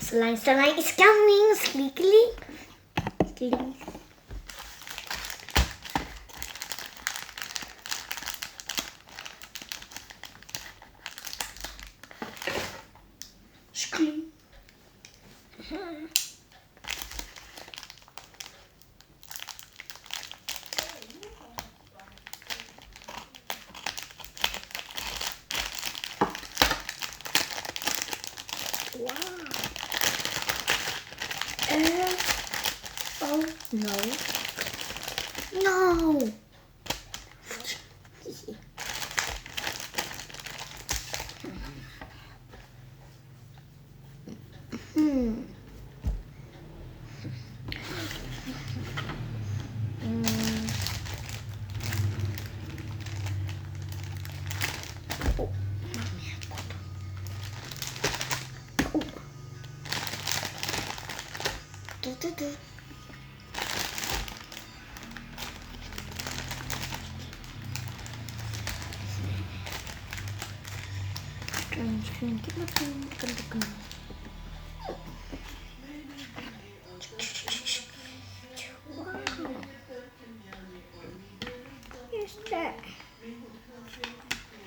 Slime is coming. Slickly. Wow. Oh no. No.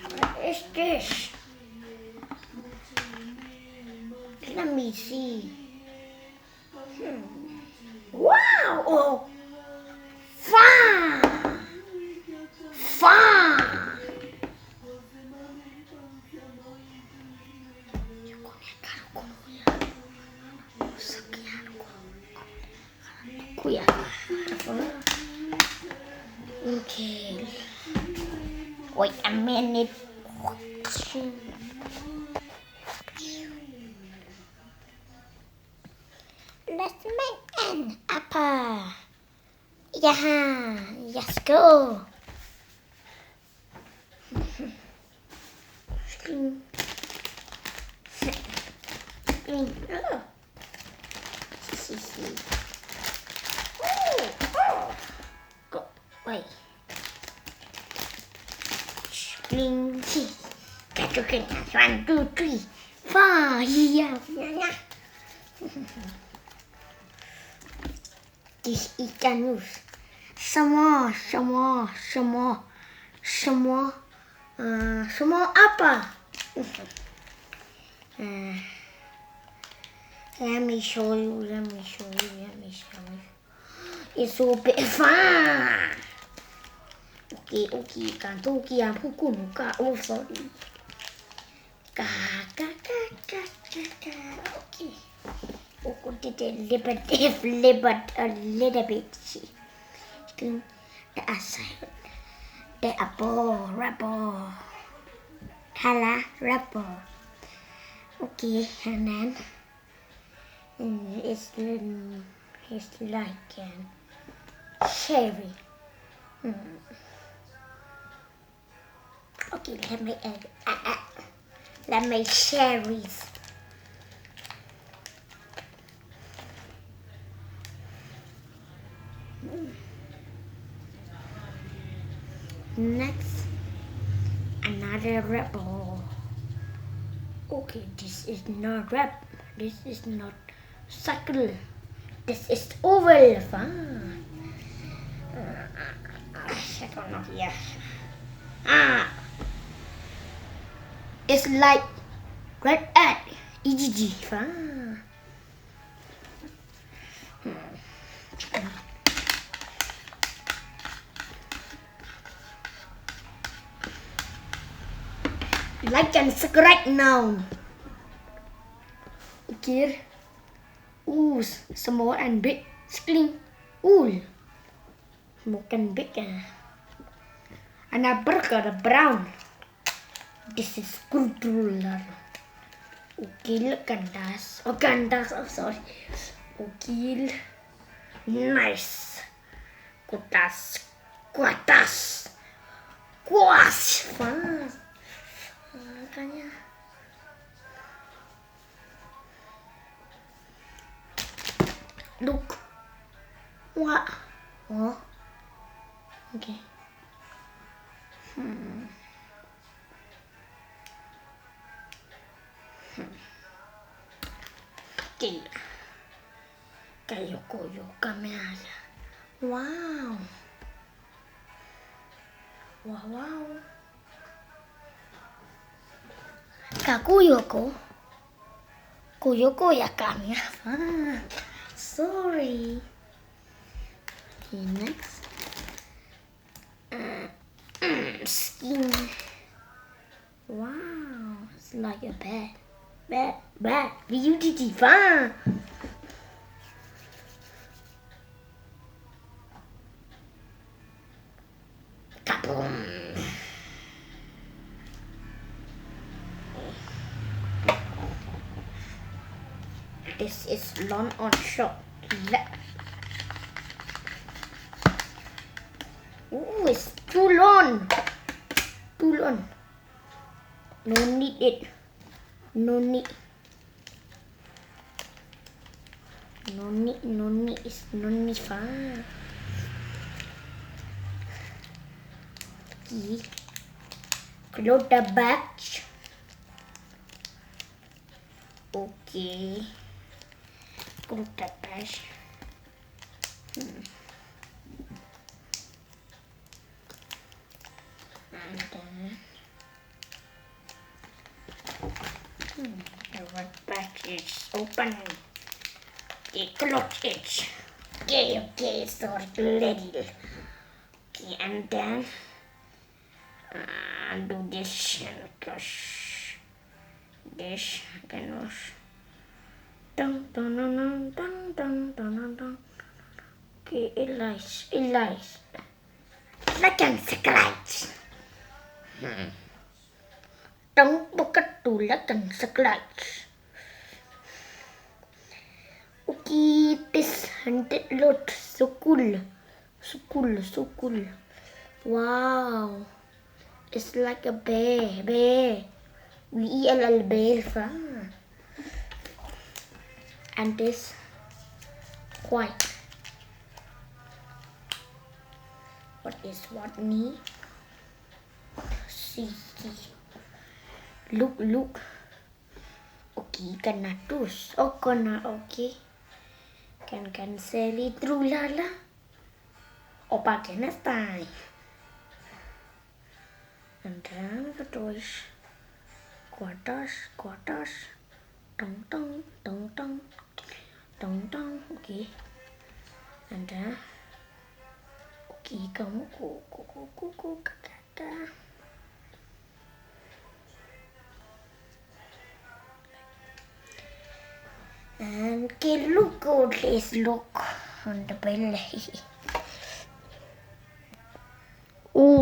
What is this? Let me see. Wow! Oh, fun! Okay. Wait a minute. Let's make an apple. Yeah, let's go. Go. Wait. Bling. One, two, three, four. Yeah. This is the news. Some more apple. Let me show you. It's so big fun. Okay. Can't oh, sorry. Okay. Oh, did a little bit. The aside. The apple, rubber. Color, rubber. Okay, and then it's like cherry. Okay, let me cherries. Next, another rebel. Okay, this is not wrap. This is not circle. This is oval. Fun. I don't know here. It's like red egg. EGG. Fun. Like and subscribe now. Okay. Ooh, small and big. Screen. Ooh. Small and big. And a burger brown. This is controller. Okay, look at that. Oh, sorry. Okay. Nice. Kutas. Fast. Makanya. Look. What? Oh. Okay. Chị Kayoko camera. Wow. Wow. Kakuyoko. Kuyoko ya camera. Sorry. Okay, next. Skin. Wow. It's like a bat. Bat. Beautiful. Kaboom. This is long on short left. Ooh, it's too long. Too long. No need it. No need. It's no need fun. Okay. Close the batch. Okay. Close the batch. And then the red batch is open. Okay, close it. Okay, sorry, ready. Okay, and then do this and crush this and wash. Dun dun dun dun dun dun dun. Okay, Elias. Like and scratch. Don't bucket to like and scratch. Okay, this 100 lot. So cool. Wow. It's like a bear. B-E-L-L bear. And this white. What is what knee? See. Look. Okay, gonna tus. Oh, gonna okay. Can sell through lala. Opa can style. And then the toys. Quarters. Dong. Okay. And then okay, kamu go. And okay, look on the belly.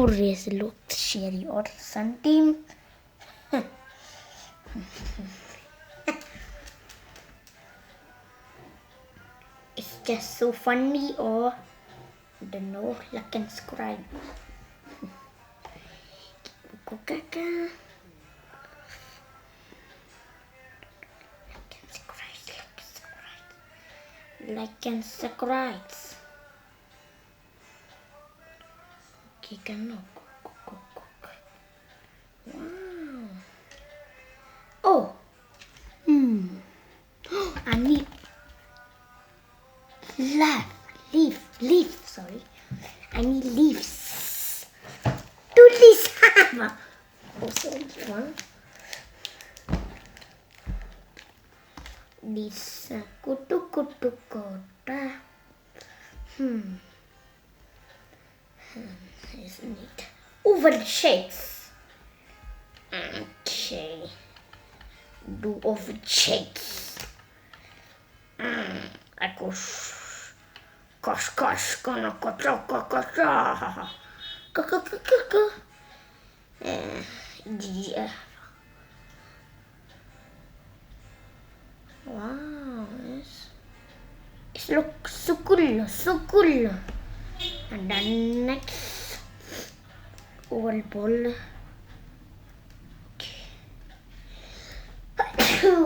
This look sherry or something. It's just so funny or don't know, like and subscribe. Like and subscribe. Okay, can no. Wow. Oh. I need leaf. Sorry. I need leaves. 2 leaves. Also one. This kutu. Isn't it? Oval shapes. Okay. Do oval shapes. I go gosh, gonna go. Yeah. Wow, it looks so cool. And then next oval ball. Okay.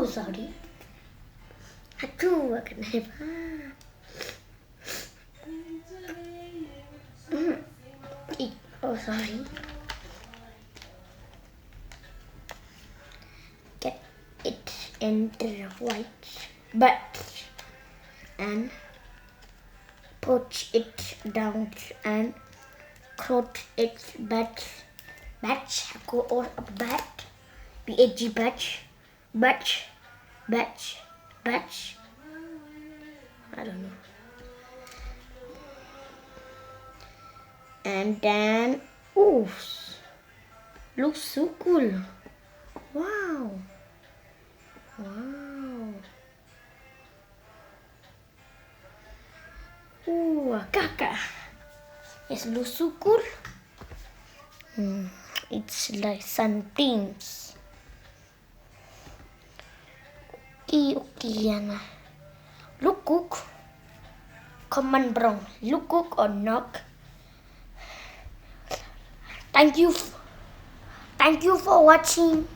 Sorry. Oh, sorry. Get it enter white. but and put it down and close its batch or bat batch batch I don't know. And then looks so cool. Wow. Caca. It looks so cool. It's like something. Okay, Anna. Look cook. Comment below. Look cook or not. Thank you for watching.